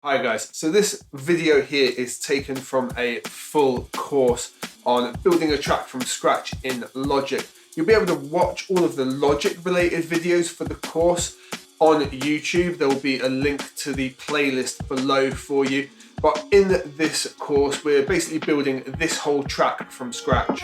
Hi guys, so this video here is taken from a full course on building a track from scratch in Logic. You'll be able to watch all of the Logic related videos for the course on YouTube. There will be a link to the playlist below for you. But in this course, we're basically building this whole track from scratch.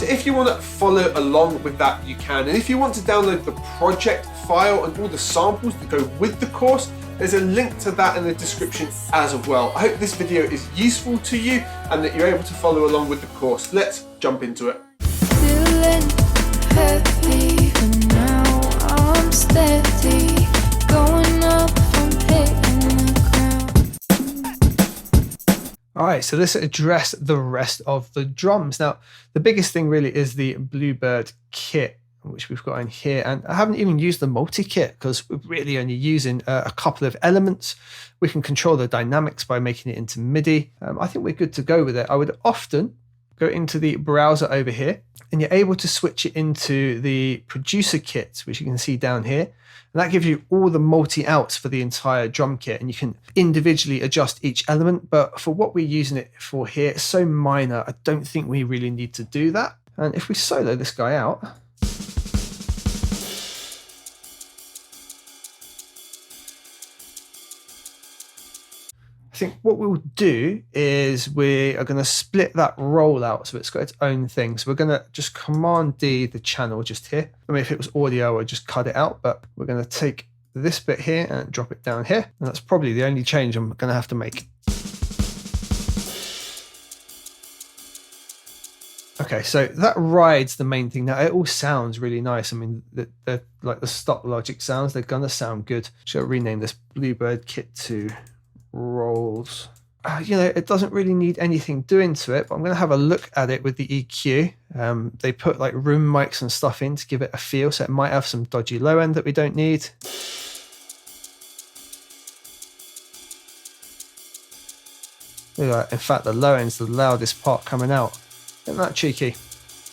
If you want to follow along with that, you can. And if you want to download the project file and all the samples that go with the course, there's a link to that in the description as well. I hope this video is useful to you and that you're able to follow along with the course. Let's jump into it. Feeling heavy, but now I'm steady, going up from hitting the ground. All right, so let's address the rest of the drums. Now, the biggest thing really is the Bluebird kit, which we've got in here. And I haven't even used the multi-kit because we're really only using a couple of elements. We can control the dynamics by making it into MIDI. I think we're good to go with it. I would often go into the browser over here and you're able to switch it into the producer kit, which you can see down here. And that gives you all the multi-outs for the entire drum kit, and you can individually adjust each element. But for what we're using it for here, it's so minor, I don't think we really need to do that. And if we solo this guy out, I think what we'll do is we are going to split that roll out so it's got its own thing. So we're going to just Command D the channel just here. I mean, if it was audio, I'd just cut it out, but we're going to take this bit here and drop it down here. And that's probably the only change I'm going to have to make. Okay, so that rides the main thing. Now it all sounds really nice. I mean, the like the stock Logic sounds, they're going to sound good. Should I rename this Bluebird kit to rolls? You know, it doesn't really need anything doing to it, but I'm going to have a look at it with the EQ. They put like room mics and stuff in to give it a feel, so it might have some dodgy low end that we don't need. Look at that. In fact, the low end's the loudest part coming out. Isn't that cheeky?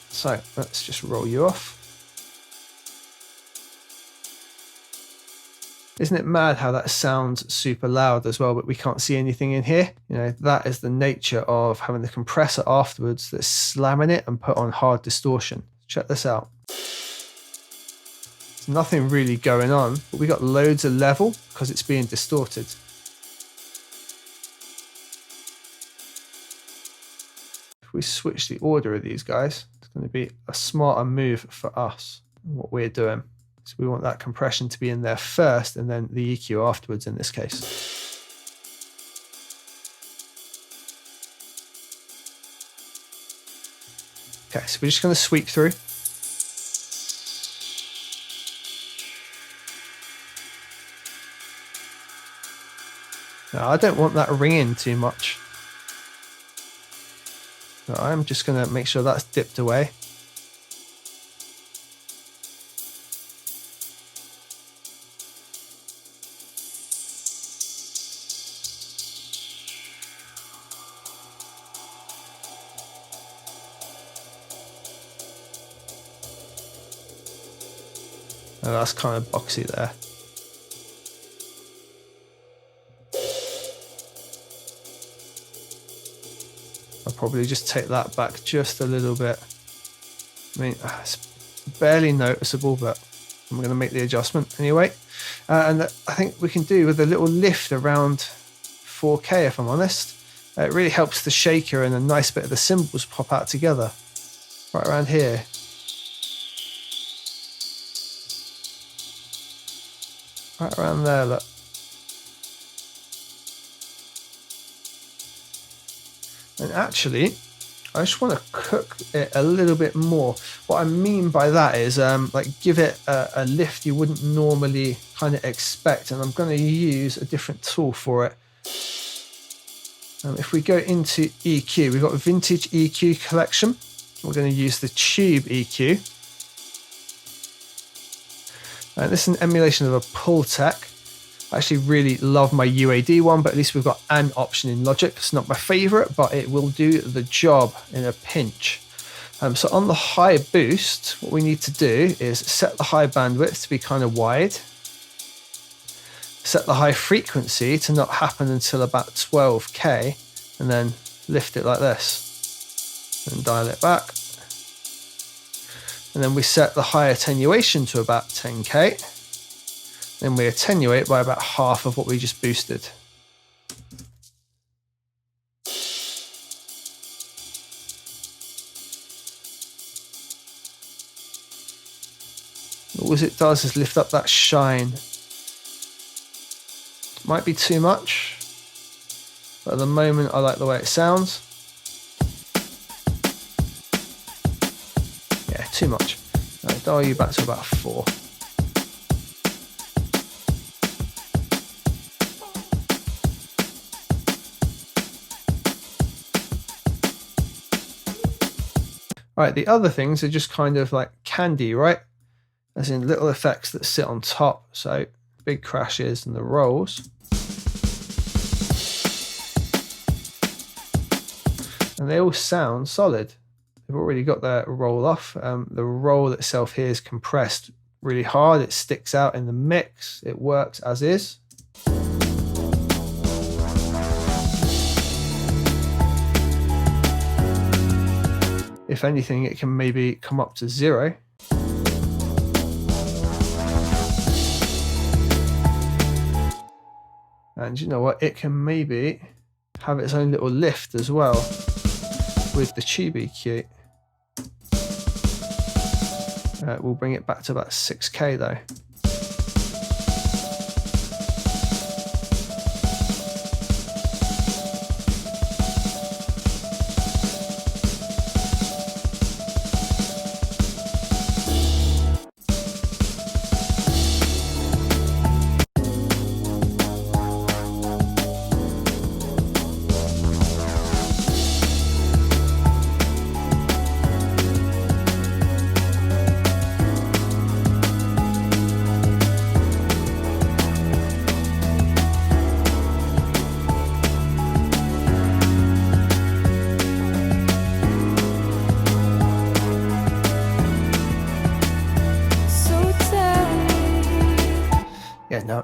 So let's just roll you off. Isn't it mad how that sounds super loud as well, but we can't see anything in here? You know, that is the nature of having the compressor afterwards that's slamming it and put on hard distortion. Check this out. There's nothing really going on, but we got loads of level because it's being distorted. If we switch the order of these guys, it's going to be a smarter move for us, what we're doing. So we want that compression to be in there first and then the EQ afterwards in this case. Okay, so we're just going to sweep through. Now, I don't want that ringing too much. So I'm just going to make sure that's dipped away. And that's kind of boxy there. I'll probably just take that back just a little bit. I mean, it's barely noticeable, but I'm going to make the adjustment anyway. And I think we can do with a little lift around 4K, if I'm honest. It really helps the shaker and a nice bit of the cymbals pop out together. Right around here. Right around there, look. And actually, I just want to cook it a little bit more. What I mean by that is like give it a lift you wouldn't normally kind of expect. And I'm going to use a different tool for it. If we go into EQ, we've got a vintage EQ collection. We're going to use the tube EQ. This is an emulation of a Pultec. I actually really love my UAD one, but at least we've got an option in Logic. It's not my favorite, but it will do the job in a pinch. So on the high boost, what we need to do is set the high bandwidth to be kind of wide. Set the high frequency to not happen until about 12K, and then lift it like this and dial it back. And then we set the high attenuation to about 10K. Then we attenuate by about half of what we just boosted. All it does is lift up that shine. Might be too much, but at the moment I like the way it sounds. Yeah, too much. I'll dial you back to about 4. Right, the other things are just kind of like candy, right? As in little effects that sit on top. So big crashes and the rolls. And they all sound solid. They've already got their roll off. The roll itself here is compressed really hard. It sticks out in the mix. It works as is. If anything, it can maybe come up to 0. And you know what? It can maybe have its own little lift as well with the tube EQ. We'll bring it back to about 6K though.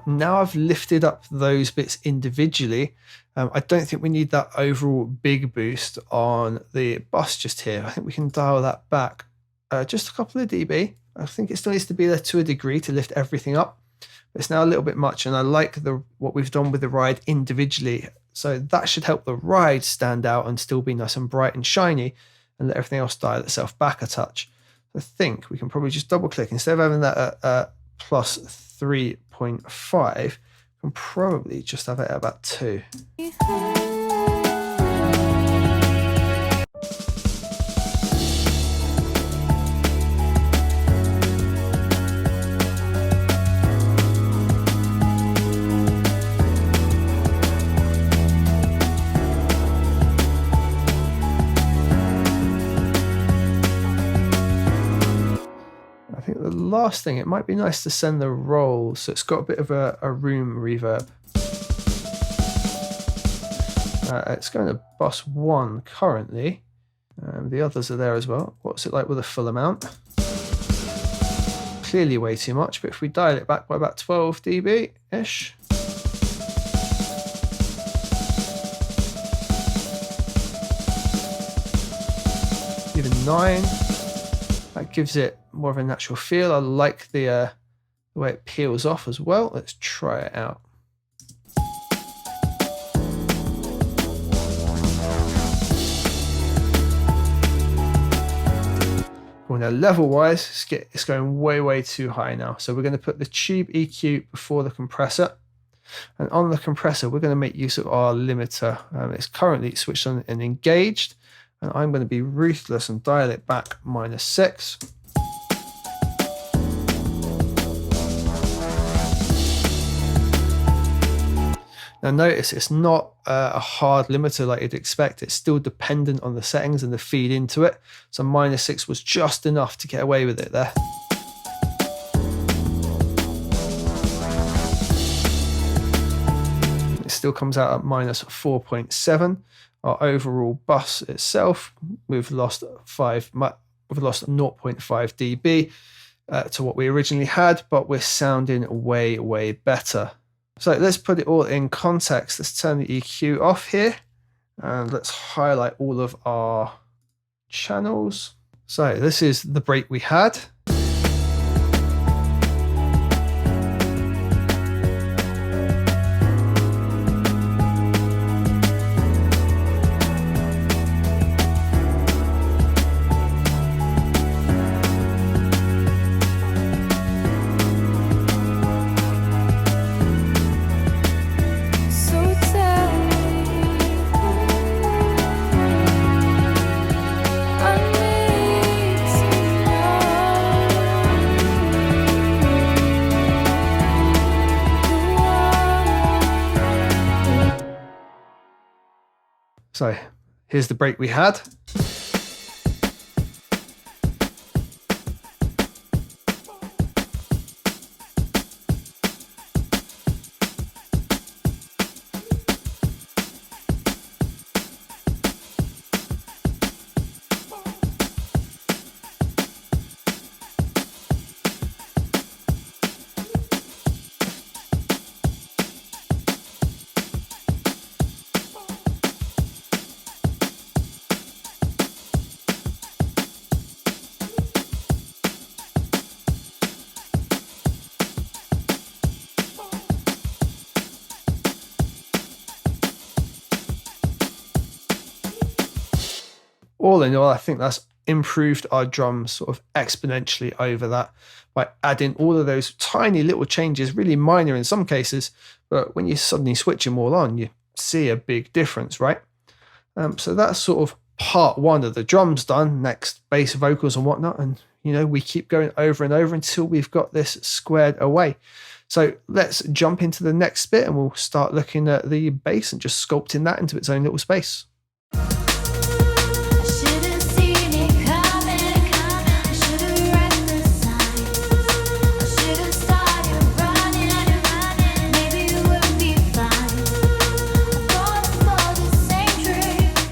Now I've lifted up those bits individually. I don't think we need that overall big boost on the bus just here. I think we can dial that back just a couple of dB. I think it still needs to be there to a degree to lift everything up. But it's now a little bit much, and I like what we've done with the ride individually. So that should help the ride stand out and still be nice and bright and shiny, and let everything else dial itself back a touch. So I think we can probably just double click. Instead of having that at plus 3.5, can probably just have it at about 2. Last thing, it might be nice to send the roll so it's got a bit of a room reverb. It's going to bus 1 currently. The others are there as well. What's it like with a full amount? Clearly way too much, but if we dial it back by about 12 dB-ish. Even 9. That gives it more of a natural feel. I like the way it peels off as well. Let's try it out. Well, now level-wise, it's going way too high now. So we're going to put the tube EQ before the compressor. And on the compressor, we're going to make use of our limiter. It's currently switched on and engaged. And I'm going to be ruthless and dial it back -6. Now notice it's not a hard limiter like you'd expect. It's still dependent on the settings and the feed into it. So -6 was just enough to get away with it there. It still comes out at -4.7. Our overall bus itself, we've lost We've lost 0.5 dB to what we originally had, but we're sounding way, way better. So let's put it all in context. Let's turn the EQ off here and let's highlight all of our channels. So this is the break we had. So here's the break we had. All in all, I think that's improved our drums sort of exponentially over that by adding all of those tiny little changes, really minor in some cases, but when you suddenly switch them all on, you see a big difference, right? So that's sort of part one of the drums done. Next, bass vocals and whatnot, and we keep going over and over until we've got this squared away. So let's jump into the next bit and we'll start looking at the bass and just sculpting that into its own little space.